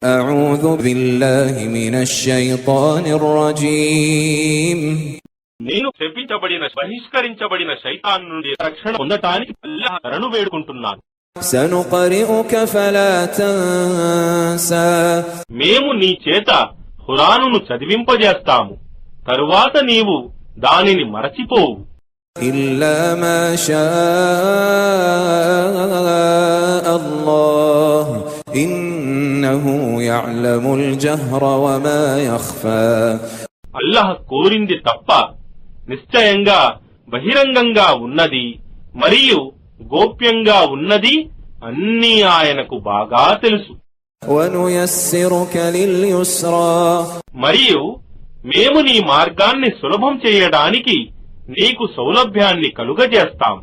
أعوذ بالله من الشيطان الرجيم నేను శపించబడిన బహిష్కరించబడిన శైతాన్ నుండి రక్షణ పొందటానికి అల్లాహ్ శరణు వేడుకుంటున్నాను. سنقرئك فلا تنسى మేము నీ చేత ఖురానును చదివింపజేస్తాము, తరువాత నీవు దానిని మరచిపోవు. إلا ما شاء الله إنه يعلم الجهر وما يخفى అల్లాహ్ కోరింది తప్ప నిశ్చయంగా బహిరంగంగా ఉన్నది మరియు గోప్యంగా ఉన్నది అన్నీ ఆయనకు బాగా తెలుసు. وَنُيَسِّرُكَ لِلْيُسْرَى మరియు మేము నీ మార్గాన్ని సులభం చేయడానికి నీకు సౌలభ్యాన్ని కలుగజేస్తాము.